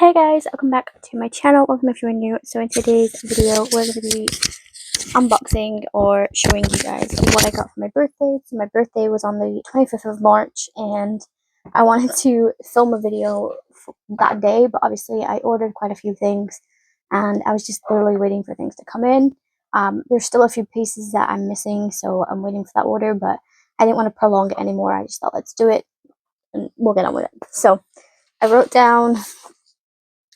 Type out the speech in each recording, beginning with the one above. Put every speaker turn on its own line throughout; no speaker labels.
Hey guys, welcome back to my channel. Welcome if you're new. So in today's video, we're going to be unboxing or showing you guys what I got for my birthday. So my birthday was on the 25th of March and I wanted to film a video that day, but obviously I ordered quite a few things and I was just literally waiting for things to come in. There's still a few pieces that I'm missing, so I'm waiting for that order, but I didn't want to prolong it anymore. I just thought, let's do it and we'll get on with it. So I wrote down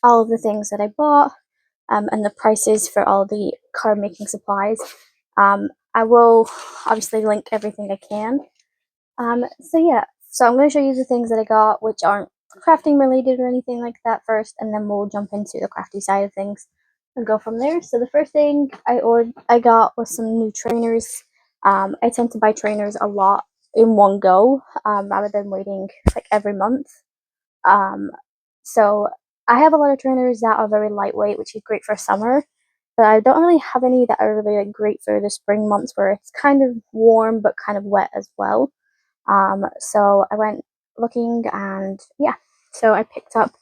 all of the things that I bought and the prices for all the card making supplies. I will obviously link everything I can. So I'm going to show you the things that I got, which aren't crafting related or anything like that first, and then we'll jump into the crafty side of things and go from there. So the first thing I got was some new trainers. I tend to buy trainers a lot in one go, rather than waiting like every month. So I have a lot of trainers that are very lightweight, which is great for summer, but I don't really have any that are really like great for the spring months where it's kind of warm but kind of wet as well. So I went looking and yeah, so I picked up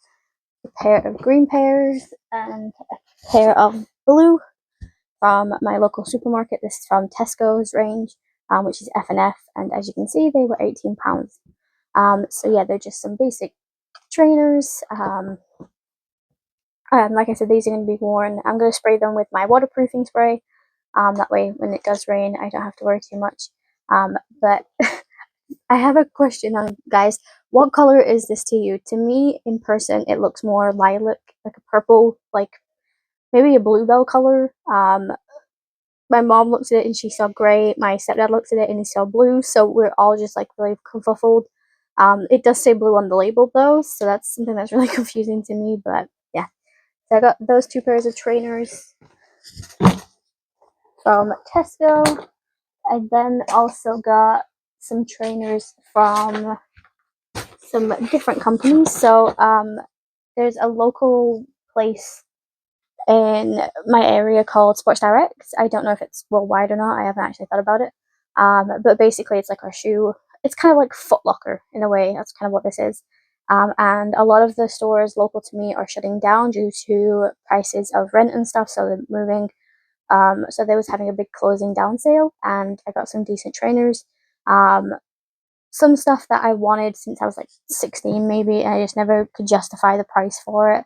a pair of green pairs and a pair of blue from my local supermarket. This is from Tesco's range, which is F&F, and as you can see, they were £18. So yeah, they're just some basic trainers. Like I said, these are going to be worn. I'm going to spray them with my waterproofing spray. That way, when it does rain, I don't have to worry too much. But I have a question on, guys. What color is this to you? To me, in person, it looks more lilac, like a purple, like maybe a bluebell color. My mom looked at it and she saw grey. My stepdad looked at it and he saw blue. So we're all just like really confuzzled. It does say blue on the label though, so that's something that's really confusing to me. But yeah, so I got those two pairs of trainers from Tesco. I then also got some trainers from some different companies. So there's a local place in my area called Sports Direct. I don't know if it's worldwide or not. I haven't actually thought about it. But basically it's like our shoe. It's kind of like Foot Locker in a way. That's kind of what this is. And a lot of the stores local to me are shutting down due to prices of rent and stuff. So they're moving. So they was having a big closing down sale, and I got some decent trainers. Some stuff that I wanted since I was like 16 maybe, and I just never could justify the price for it.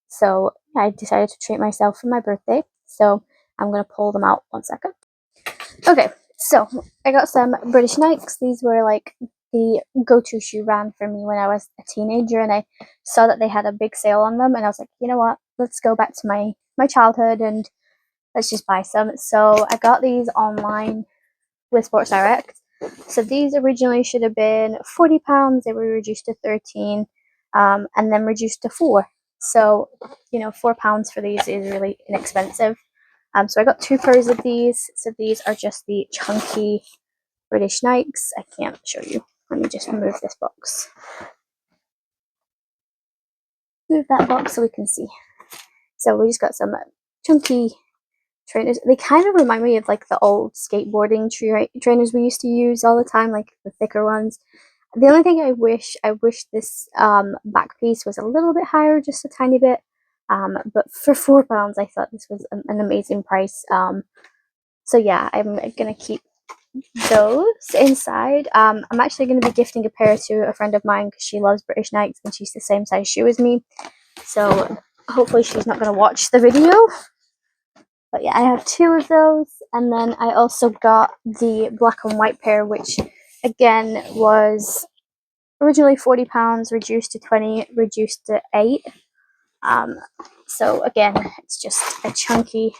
So I decided to treat myself for my birthday. So I'm gonna pull them out 1 second. Okay, so I got some British Nikes. These were like the go-to shoe brand for me when I was a teenager, and I saw that they had a big sale on them, and I was like, you know what? Let's go back to my childhood and let's just buy some. So I got these online with Sports Direct. So these originally should have been £40. They were reduced to 13, and then reduced to 4. So, you know, £4 for these is really inexpensive. So I got two pairs of these. So these are just the chunky British Nikes. I can't show you. Let me just remove this box. Move that box so we can see. So we just got some chunky trainers. They kind of remind me of like the old skateboarding trainers we used to use all the time, like the thicker ones. The only thing I wish this back piece was a little bit higher, just a tiny bit. But for £4, I thought this was an amazing price. So yeah, I'm gonna keep those inside. I'm actually gonna be gifting a pair to a friend of mine because she loves British Nikes and she's the same size shoe as me. So hopefully she's not gonna watch the video. But yeah, I have two of those, and then I also got the black and white pair, which again was originally £40, reduced to 20, reduced to 8. So again, it's just a chunky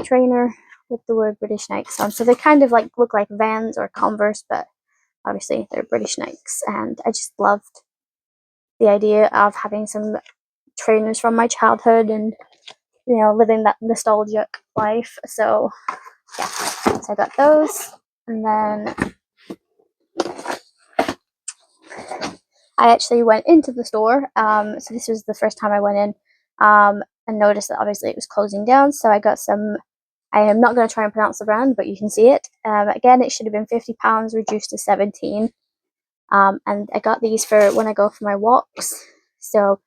trainer with the word British Nikes on. So they kind of like look like Vans or Converse, but obviously they're British Nikes, and I just loved the idea of having some trainers from my childhood and, you know, living that nostalgic life. So yeah, so I got those, and then I actually went into the store. So this was the first time I went in, and noticed that obviously it was closing down. So I got some. I am not going to try and pronounce the brand, but you can see it. Again, it should have been £50, reduced to 17. And I got these for when I go for my walks. So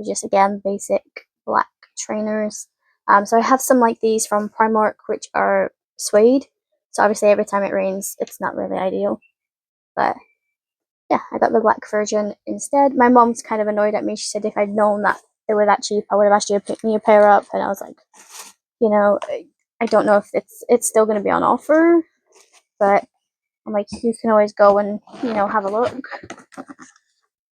just again basic black trainers. So I have some like these from Primark, which are suede. So obviously every time it rains, it's not really ideal. But yeah, I got the black version instead. My mom's kind of annoyed at me. She said if I'd known that they were that cheap, I would have asked you to pick me a pair up. And I was like, you know, I don't know if it's still going to be on offer, but I'm like, you can always go and have a look.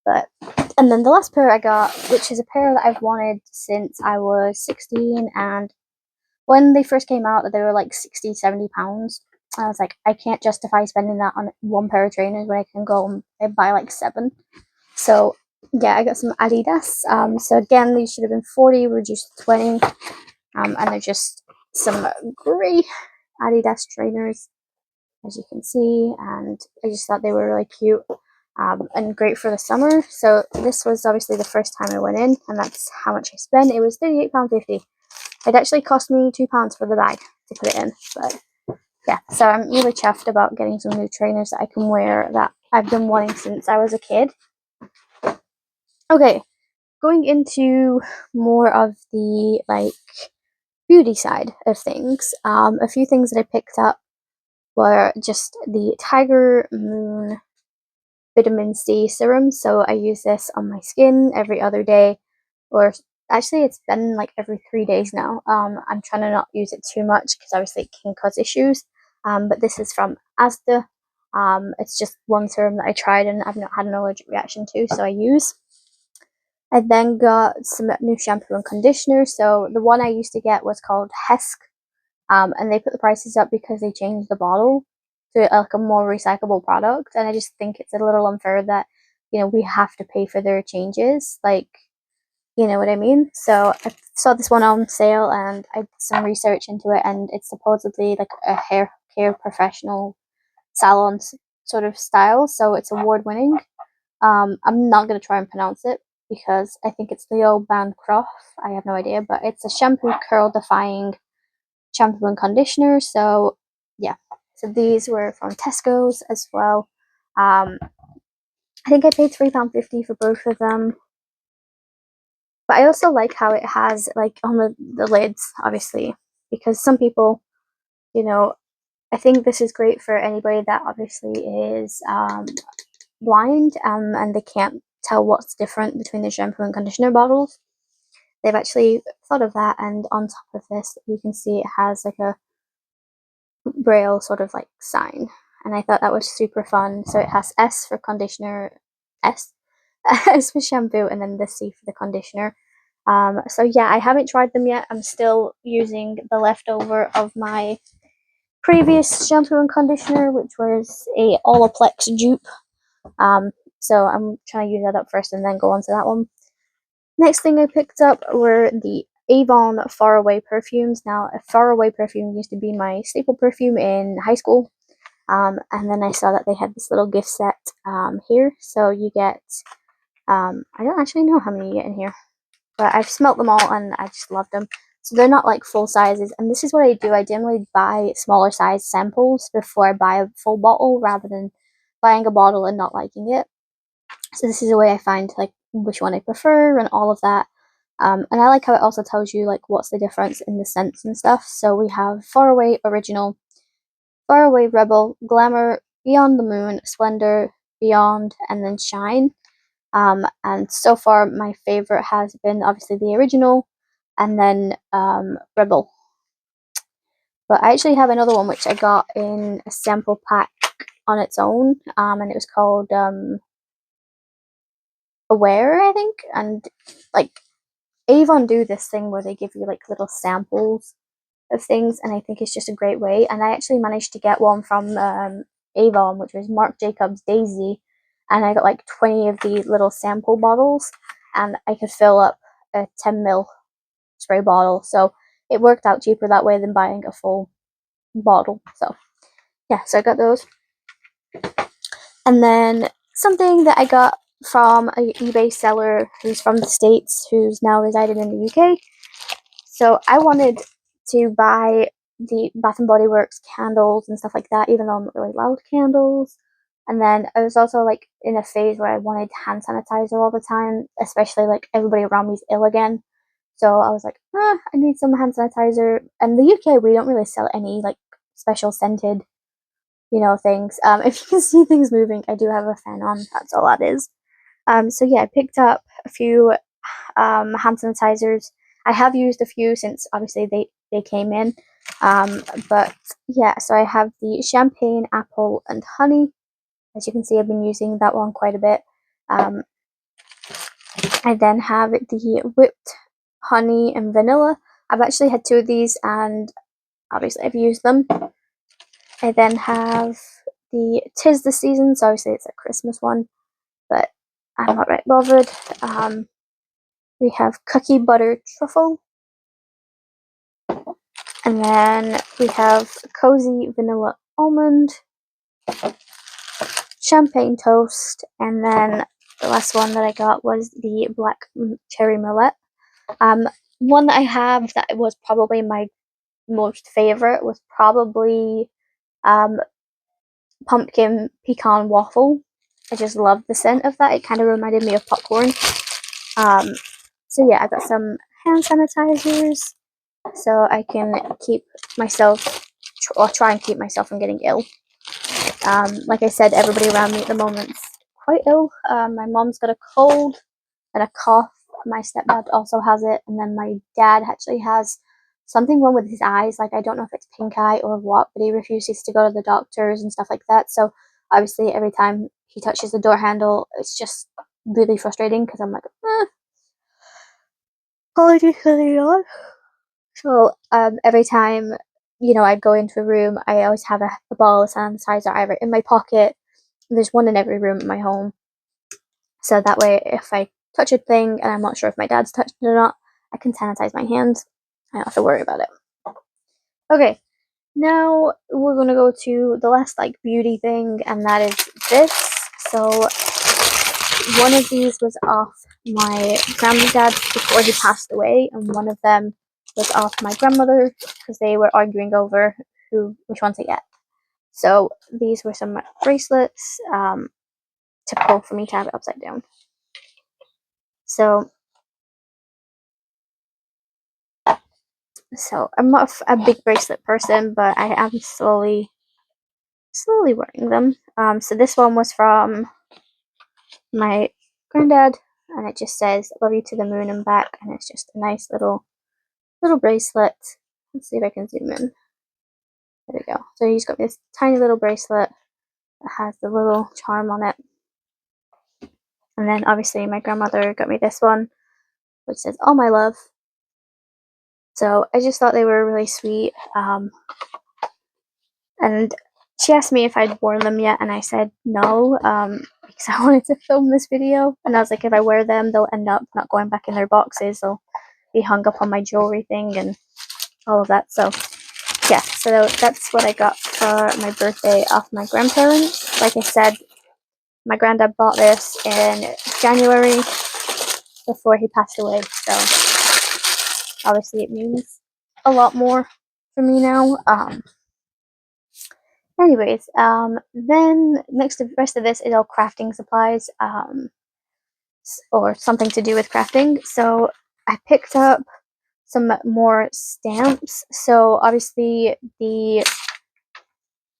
But and then the last pair I got, which is a pair that I've wanted since I was 16, and when they first came out, they were like 60, 70 pounds. I was like, I can't justify spending that on one pair of trainers when I can go and buy like 7. So yeah, I got some Adidas. So again, these should have been 40, reduced to 20. And they're just some grey Adidas trainers, as you can see, and I just thought they were really cute. And great for the summer. So this was obviously the first time I went in, and that's how much I spent. It was £38.50. It actually cost me £2 for the bag to put it in, but yeah. So I'm really chuffed about getting some new trainers that I can wear that I've been wanting since I was a kid. Okay, going into more of the beauty side of things. A few things that I picked up were just the Tiger Moon vitamin C serum. So I use this on my skin every other day, or actually it's been like every 3 days now. I'm trying to not use it too much because obviously it can cause issues. But this is from Asda. It's just one serum that I tried and I've not had an allergic reaction to, so I use. I then got some new shampoo and conditioner. So the one I used to get was called Hesk, and they put the prices up because they changed the bottle to like a more recyclable product, and I just think it's a little unfair that we have to pay for their changes, like, you know what I mean. So I saw this one on sale and I did some research into it, and it's supposedly like a hair care professional salon sort of style, so it's award winning. I'm not going to try and pronounce it because I think it's Leo Bancroft. I have no idea, but it's a shampoo curl defying shampoo and conditioner. So yeah, so these were from Tesco's as well. I think I paid £3.50 for both of them. But I also like how it has like on the lids, obviously, because some people, I think this is great for anybody that obviously is blind, and they can't tell what's different between the shampoo and conditioner bottles. They've actually thought of that, and on top of this, you can see it has like a braille sort of like sign, and I thought that was super fun. So it has S for conditioner, S S for shampoo, and then the C for the conditioner. So yeah, I haven't tried them yet. I'm still using the leftover of my previous shampoo and conditioner, which was a Olaplex dupe. So I'm trying to use that up first and then go on to that one. Next thing I picked up were the Avon Faraway perfumes. Now, a Faraway perfume used to be my staple perfume in high school. And then I saw that they had this little gift set here. So you get, I don't actually know how many you get in here, but I've smelt them all and I just love them. So they're not like full sizes. And this is what I do. I generally buy smaller size samples before I buy a full bottle rather than buying a bottle and not liking it. So this is a way I find like which one I prefer and all of that. And I like how it also tells you like what's the difference in the scents and stuff. So we have Faraway Original, Faraway Rebel, Glamour, Beyond the Moon, Splendor, Beyond, and then Shine. And so far my favorite has been obviously the original, and then Rebel. But I actually have another one which I got in a sample pack on its own, and it was called Aware, I think. And like Avon do this thing where they give you like little samples of things, and I think it's just a great way. And I actually managed to get one from Avon, which was Marc Jacobs Daisy, and I got like 20 of the little sample bottles, and I could fill up a 10 ml spray bottle. So it worked out cheaper that way than buying a full bottle. So yeah, so I got those. And then something that I got from an eBay seller who's from the States, who's now residing in the UK. So I wanted to buy the Bath and Body Works candles and stuff like that, even though I'm not really allowed candles. And then I was also like in a phase where I wanted hand sanitizer all the time, especially like everybody around me is ill again. So I was like, I need some hand sanitizer. And the UK, we don't really sell any like special scented, things. If you can see things moving, I do have a fan on. That's all that is. So yeah, I picked up a few hand sanitizers. I have used a few since obviously they came in. But yeah, so I have the champagne, apple, and honey. As you can see, I've been using that one quite a bit. I then have the whipped honey and vanilla. I've actually had two of these and obviously I've used them. I then have the Tis the Season, so obviously it's a Christmas one, but I'm not right bothered. We have Cookie Butter Truffle. And then we have Cozy Vanilla Almond, Champagne Toast, and then the last one that I got was the Black Cherry Millet. One that I have that was probably my most favorite was probably Pumpkin Pecan Waffle. I just love the scent of that. It kind of reminded me of popcorn. So yeah, I got some hand sanitizers so I can keep myself, or try and keep myself from getting ill. Like I said, everybody around me at the moment's quite ill. My mom's got a cold and a cough. My stepdad also has it, and then my dad actually has something wrong with his eyes. Like, I don't know if it's pink eye or what, but he refuses to go to the doctors and stuff like that. So obviously every time he touches the door handle, it's just really frustrating because I'm like, apologies for the yawn. So every time I'd go into a room, I always have a bottle of sanitizer either in my pocket. There's one in every room in my home, so that way if I touch a thing and I'm not sure if my dad's touched it or not, I can sanitize my hands. I don't have to worry about it. Okay, now we're gonna go to the last like beauty thing, and that is this. So one of these was off my granddad before he passed away, and one of them was off my grandmother because they were arguing over which one to get. So these were some bracelets, typical for me to have it upside down. So I'm not a big bracelet person, but I am slowly wearing them. So this one was from my granddad, and it just says "Love you to the moon and back," and it's just a nice little bracelet. Let's see if I can zoom in. There we go. So he's got this tiny little bracelet that has the little charm on it. And then obviously my grandmother got me this one, which says "All my love." So I just thought they were really sweet. And she asked me if I'd worn them yet, and I said no, because I wanted to film this video. And I was like, if I wear them, they'll end up not going back in their boxes. They'll be hung up on my jewelry thing and all of that. So yeah, so that's what I got for my birthday off my grandparents. Like I said, my granddad bought this in January before he passed away. So obviously it means a lot more for me now. Anyways, then next to the rest of this is all crafting supplies, or something to do with crafting. So I picked up some more stamps. So obviously the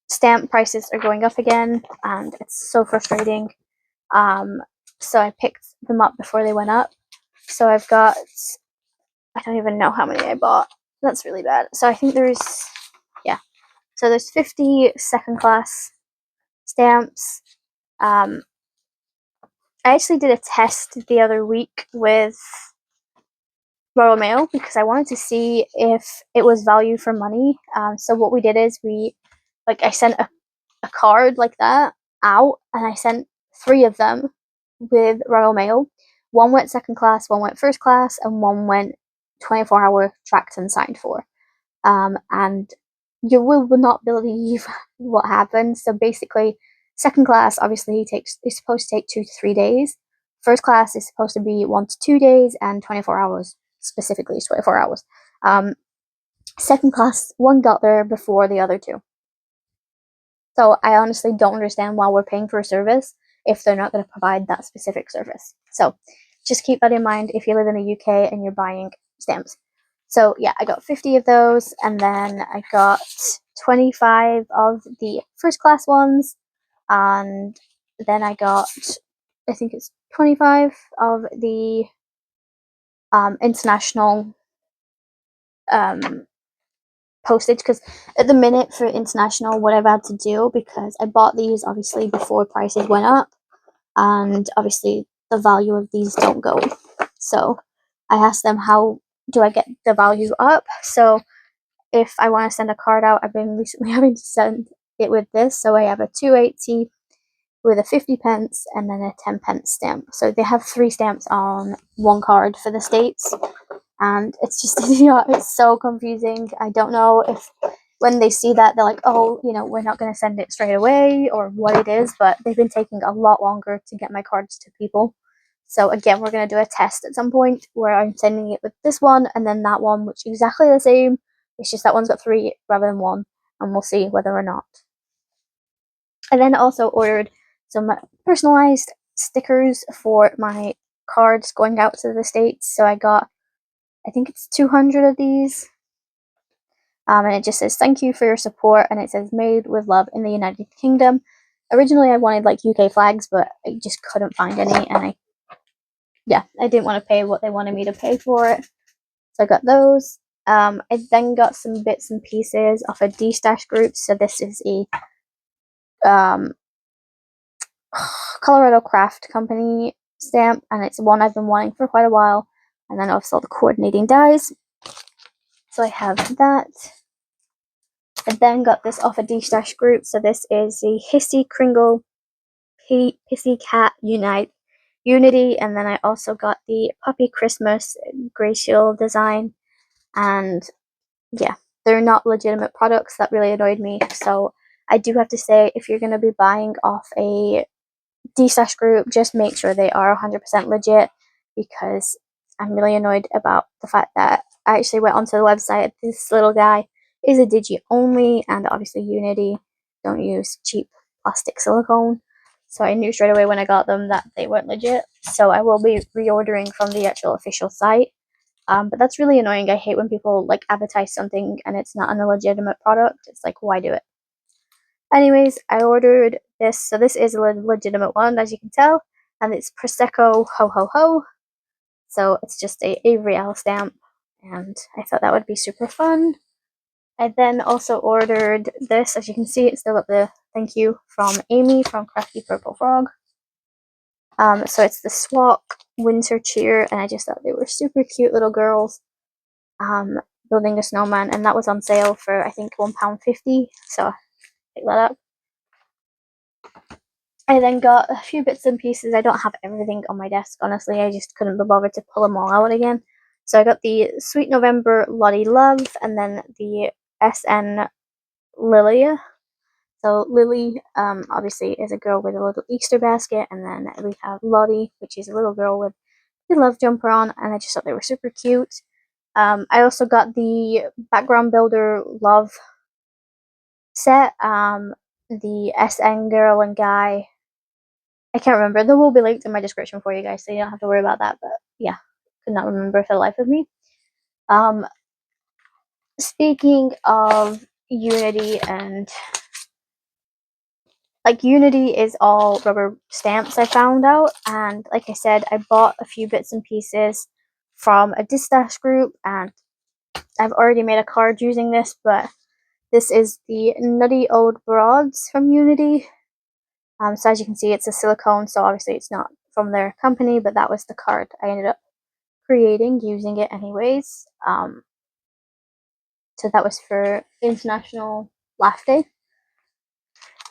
stamp prices are going up again, and it's so frustrating. So I picked them up before they went up. So I've got, I don't even know how many I bought. That's really bad. So I think so there's 50 second class stamps. I actually did a test the other week with Royal Mail because I wanted to see if it was value for money. So what we did is I sent a card like that out, and I sent 3 of them with Royal Mail. One went second class, one went first class, and one went 24-hour tracked and signed for. And you will not believe what happened. So basically, second class obviously is supposed to take 2 to 3 days. First class is supposed to be 1 to 2 days, and 24 hours specifically is 24 hours. Second class, one got there before the other 2. So I honestly don't understand why we're paying for a service if they're not going to provide that specific service. So just keep that in mind if you live in the UK and you're buying stamps. So yeah, I got 50 of those, and then I got 25 of the first class ones, and then I got, I think it's 25 of the international postage, because at the minute for international, what I've had to do, because I bought these obviously before prices went up, and obviously the value of these don't go. So I asked them, how do I get the value up? So if I want to send a card out, I've been recently having to send it with this. So I have a 280 with a 50 pence and then a 10 pence stamp. So they have 3 stamps on one card for the States, and it's just, it's so confusing. I don't know if when they see that they're like, oh, we're not going to send it straight away, or what it is, but they've been taking a lot longer to get my cards to people. So again, we're going to do a test at some point where I'm sending it with this one and then that one, which is exactly the same. It's just that one's got 3 rather than 1, and we'll see whether or not. I then also ordered some personalized stickers for my cards going out to the States. So I got, I think it's 200 of these. And it just says, thank you for your support, and it says, made with love in the United Kingdom. Originally I wanted like UK flags, but I just couldn't find any, and I didn't want to pay what they wanted me to pay for it. So I got those. I then got some bits and pieces off a D-Stash group. So this is a Colorado Craft Company stamp, and it's one I've been wanting for quite a while. And then also the coordinating dies. So I have that. I then got this off a D-Stash group. So this is the Hissy Kringle Pissy Cat Unity, and then I also got the Puppy Christmas Glacial design, and yeah, they're not legitimate products. That really annoyed me. So I do have to say, if you're going to be buying off a D-Stash group, just make sure they are 100% legit, because I'm really annoyed about the fact that I actually went onto the website. This little guy is a digi only, and obviously Unity don't use cheap plastic silicone. So I knew straight away when I got them that they weren't legit. So I will be reordering from the actual official site. But that's really annoying. I hate when people like advertise something and it's not a legitimate product. It's like, why do it? Anyways, I ordered this. So this is a legitimate one, as you can tell, and it's Prosecco Ho Ho Ho. So it's just a Avery Elle stamp, and I thought that would be super fun. I then also ordered this. As you can see, it's still got the thank you from Amy from Crafty Purple Frog. So it's the Swak Winter Cheer, and I just thought they were super cute little girls building a snowman, and that was on sale for I think £1.50. So pick that up. I then got a few bits and pieces. I don't have everything on my desk, honestly. I just couldn't be bothered to pull them all out again. So I got the Sweet November Lottie Love, and then the SN Lilia. So Lily, obviously, is a girl with a little Easter basket, and then we have Lottie, which is a little girl with a love jumper on, and I just thought they were super cute. I also got the Background Builder Love set. The SN girl and guy, I can't remember. They will be linked in my description for you guys, so you don't have to worry about that. But yeah, could not remember for the life of me. Speaking of Unity, and like Unity is all rubber stamps, I found out, and like I said, I bought a few bits and pieces from a D-Stash group, and I've already made a card using this, but this is the Nutty Old Broads from Unity. So as you can see, it's a silicone, so obviously it's not from their company, but that was the card I ended up creating using it anyways. So that was for International Laugh Day.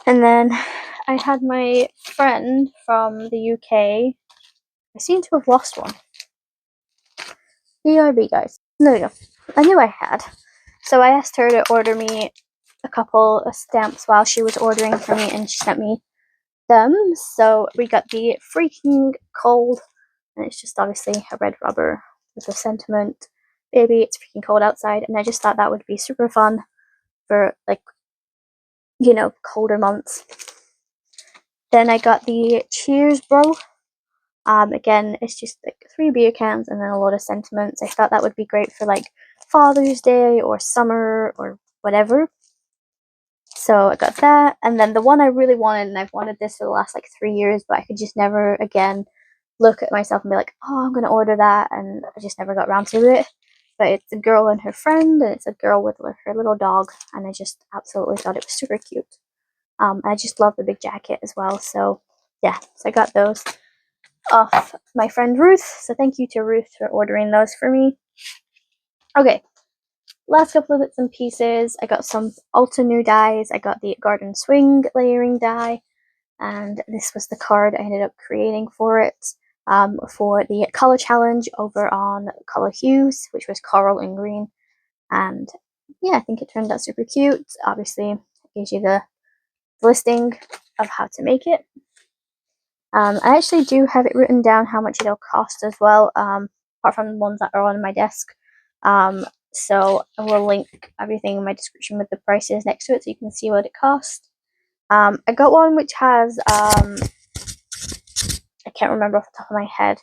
And then I had my friend from the UK. I seem to have lost one. BRB, guys. There we go. I knew I had. So I asked her to order me a couple of stamps while she was ordering for me, and she sent me them. So we got the Freaking Cold, and it's just obviously a red rubber with the sentiment, baby, it's freaking cold outside. And I just thought that would be super fun for like you know, colder months. Then I got the Cheers Bro. Again, it's just like 3 beer cans and then a lot of sentiments. I thought that would be great for like Father's Day or summer or whatever. So I got that, and then the one I really wanted, and I've wanted this for the last like 3 years, but I could just never again look at myself and be like, oh, I'm gonna order that, and I just never got around to it. But it's a girl and her friend, and it's a girl with her little dog, and I just absolutely thought it was super cute. I just love the big jacket as well, so yeah, so I got those off my friend Ruth. So thank you to Ruth for ordering those for me. Okay, last couple of bits and pieces. I got some Altenew dies. I got the Garden Swing layering die, and this was the card I ended up creating for it for the color challenge over on Color Hues, which was coral and green. And yeah, I think it turned out super cute. Obviously, it gives you the listing of how to make it. I actually do have it written down how much it'll cost as well, apart from the ones that are on my desk. So I will link everything in my description with the prices next to it so you can see what it cost. I got one which has, I can't remember off the top of my head,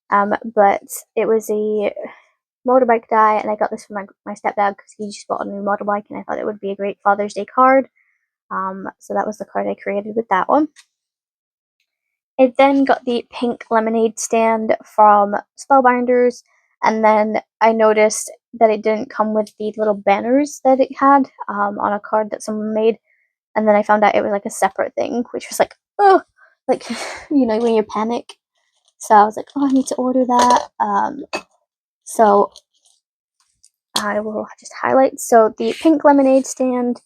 but it was a motorbike die, and I got this for my stepdad because he just bought a new motorbike, and I thought it would be a great Father's Day card. So that was the card I created with that one. I then got the pink lemonade stand from Spellbinders, and then I noticed that it didn't come with the little banners that it had on a card that someone made, and then I found out it was like a separate thing, which was like, oh, like, you know, when you panic. So I was like, oh, I need to order that. So I will just highlight. So the pink lemonade stand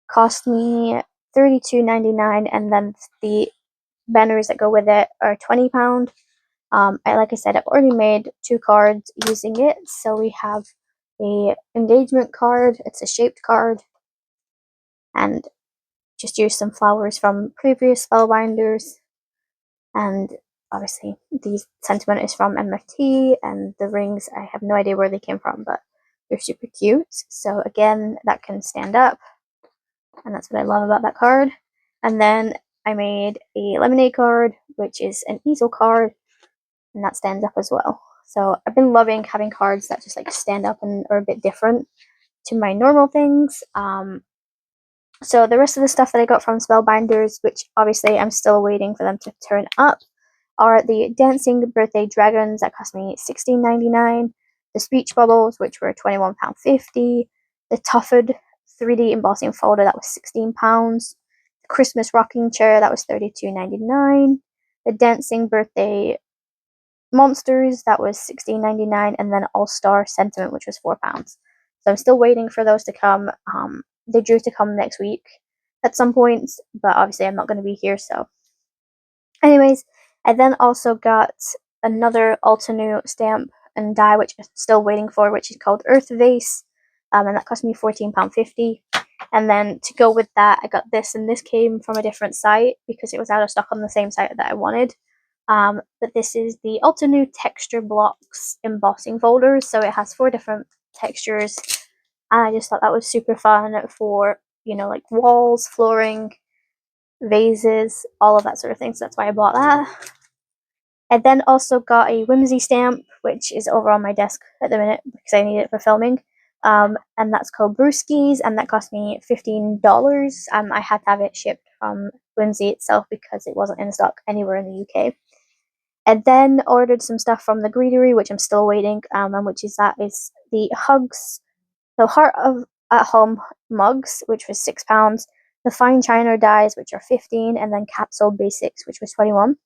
cost me $32.99, and then the banners that go with it are £20. Like I said, I've already made 2 cards using it. So we have a engagement card. It's a shaped card, and just used some flowers from previous Spellbinders. And obviously, the sentiment is from MFT, and the rings, I have no idea where they came from, but they're super cute. So again, that can stand up, and that's what I love about that card. And then I made a lemonade card, which is an easel card, and that stands up as well. So I've been loving having cards that just like stand up and are a bit different to my normal things. So the rest of the stuff that I got from Spellbinders, which obviously I'm still waiting for them to turn up, are the dancing birthday dragons that cost me $16.99, the speech bubbles, which were £21.50, the Tufford 3D embossing folder that was £16, the Christmas rocking chair that was $32.99, the dancing birthday monsters that was $16.99, and then All Star Sentiment, which was £4. So I'm still waiting for those to come. They're due to come next week at some point, but obviously I'm not going to be here. So, anyways, I then also got another Altenew stamp and die, which I'm still waiting for, which is called Earth Vase, and that cost me £14.50. And then to go with that, I got this, and this came from a different site because it was out of stock on the same site that I wanted. But this is the Altenew Texture Blocks embossing folder, so it has 4 different textures, and I just thought that was super fun for, you know, like walls, flooring, vases, all of that sort of thing, so that's why I bought that. I then also got a Whimsy stamp, which is over on my desk at the minute because I need it for filming, and that's called Brewskis, and that cost me $15. I had to have it shipped from Whimsy itself because it wasn't in stock anywhere in the UK. And then ordered some stuff from the Greetery, which I'm still waiting, and which is the Hugs, the Heart of at Home mugs, which was £6, the Fine China dies, which are 15, and then Capsule Basics, which was 21.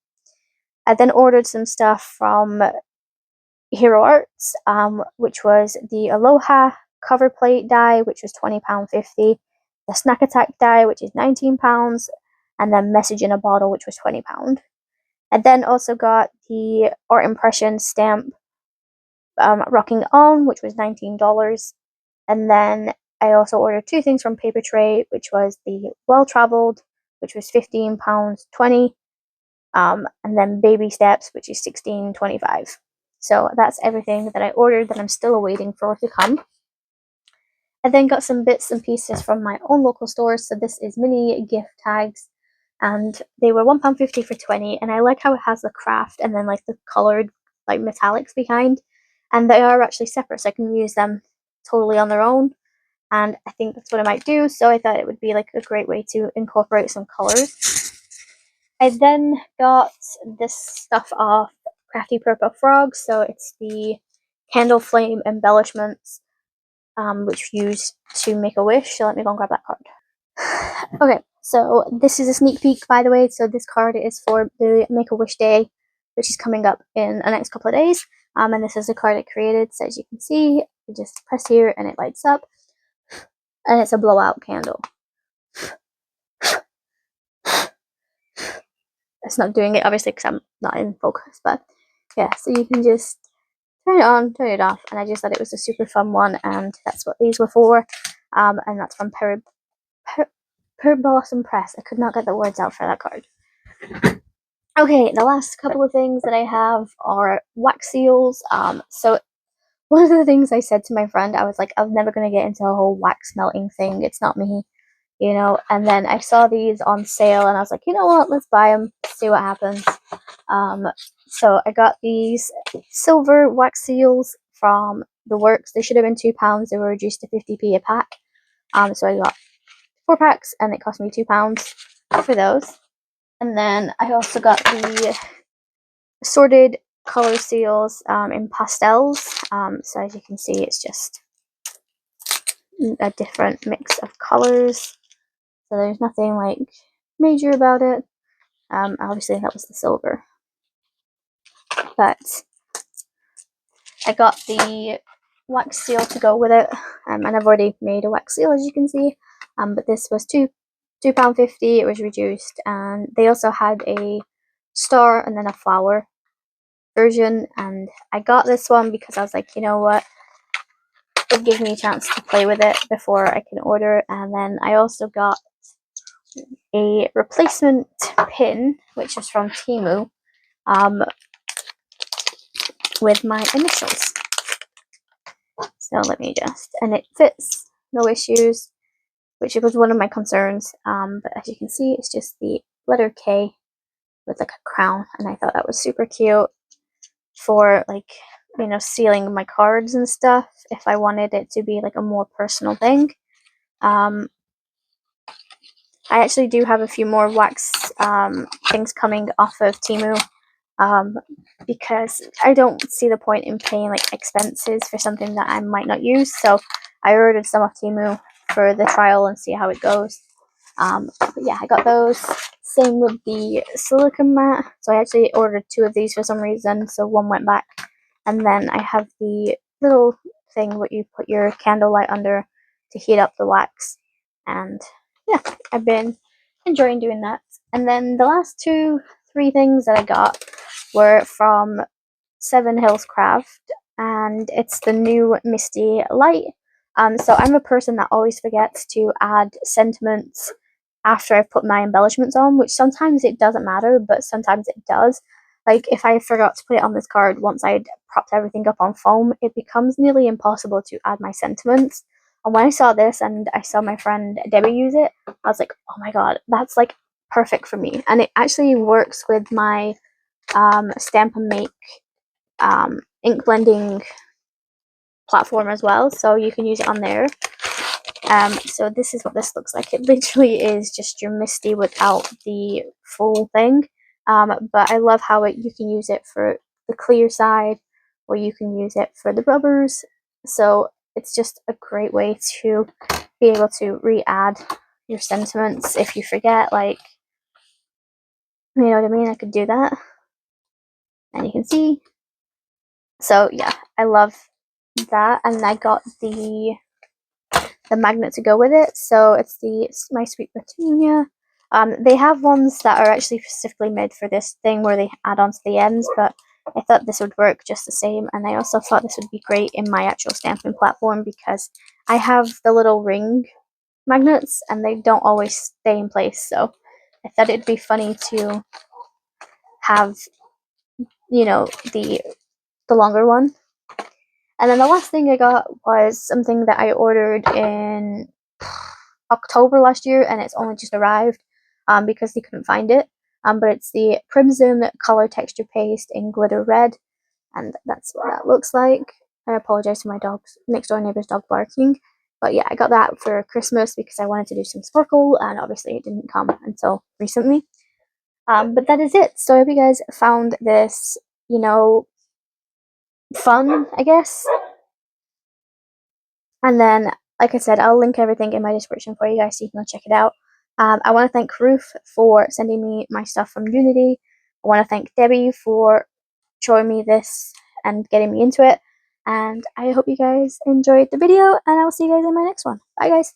I then ordered some stuff from Hero Arts, which was the Aloha cover plate die, which was £20.50, the Snack Attack die, which is £19, and then Message in a Bottle, which was £20. I then also got the Art Impression stamp, Rocking On, which was $19. And then I also ordered 2 things from Papertrey, which was the Well Traveled, which was £15.20, and then Baby Steps, which is $16.25. So that's everything that I ordered that I'm still waiting for to come. I then got some bits and pieces from my own local stores. So this is mini gift tags, and they were £1.50 for 20. And I like how it has the craft and then like the coloured like metallics behind, and they are actually separate, so I can use them totally on their own. And I think that's what I might do. So I thought it would be like a great way to incorporate some colours. I then got this stuff off Crafty Purple Frog. So it's the candle flame embellishments, which you use to make a wish. So let me go and grab that card. Okay, so this is a sneak peek, by the way. So this card is for the Make a Wish Day, which is coming up in the next couple of days. And this is a card I created. So as you can see, you just press here and it lights up, and it's a blowout candle. It's not doing it obviously because I'm not in focus, but yeah, so you can just turn it on, turn it off, and I just thought it was a super fun one, and that's what these were for. And that's from Blossom Press. I could not get the words out for that card. Okay, the last couple of things that I have are wax seals. So one of the things I said to my friend, I was like, I'm never going to get into a whole wax melting thing. It's not me, you know. And then I saw these on sale, and I was like, you know what? Let's buy them, see what happens. So I got these silver wax seals from the Works. They should have been £2. They were reduced to 50p a pack. So I got 4 packs, and it cost me £2 for those. And then I also got the assorted color seals in pastels. So as you can see, it's just a different mix of colors. So there's nothing like major about it. Obviously that was the silver. But I got the wax seal to go with it. And I've already made a wax seal, as you can see. But this was £2.50. It was reduced, and they also had a star and then a flower version, and I got this one because I was like, you know what, it gives me a chance to play with it before I can order. And then I also got a replacement pin, which is from Temu, with my initials. So let me just, and it fits, no issues, which was one of my concerns. But as you can see, it's just the letter K with like a crown, and I thought that was super cute for like, you know, sealing my cards and stuff if I wanted it to be like a more personal thing. I actually do have a few more wax things coming off of Temu, because I don't see the point in paying like expenses for something that I might not use. So I ordered some off Temu for the trial and see how it goes. But yeah, I got those. Same with the silicone mat. So I actually ordered 2 of these for some reason, so one went back. And then I have the little thing what you put your candle light under to heat up the wax. And yeah, I've been enjoying doing that. And then the last 3 things that I got were from Seven Hills Craft, and it's the new Misty Light. So I'm a person that always forgets to add sentiments after I've put my embellishments on, which sometimes it doesn't matter, but sometimes it does. Like if I forgot to put it on this card once I'd propped everything up on foam, it becomes nearly impossible to add my sentiments. And when I saw this and I saw my friend Debbie use it, I was like, oh my god, that's like perfect for me. And it actually works with my Stamp and Make ink blending platform as well, so you can use it on there. So this is what this looks like. It literally is just your Misty without the full thing. But I love how you can use it for the clear side, or you can use it for the rubbers. So it's just a great way to be able to re-add your sentiments if you forget, like, you know what I mean? I could do that. And you can see. So yeah, I love that. And I got the magnet to go with it. So it's My Sweet Petunia. They have ones that are actually specifically made for this thing where they add onto the ends, but I thought this would work just the same. And I also thought this would be great in my actual stamping platform because I have the little ring magnets and they don't always stay in place. So I thought it'd be funny to have, you know, the longer one. And then the last thing I got was something that I ordered in October last year, and it's only just arrived because they couldn't find it. But it's the Prism Color Texture Paste in Glitter Red, and that's what that looks like. I apologize for my dog's next door neighbor's dog barking. But yeah, I got that for Christmas because I wanted to do some sparkle, and obviously it didn't come until recently. But that is it. So I hope you guys found this, fun, I guess. And then, like I said, I'll link everything in my description for you guys so you can go check it out. I want to thank Ruth for sending me my stuff from Unity. I want to thank Debbie for showing me this and getting me into it. And I hope you guys enjoyed the video, and I will see you guys in my next one. Bye, guys.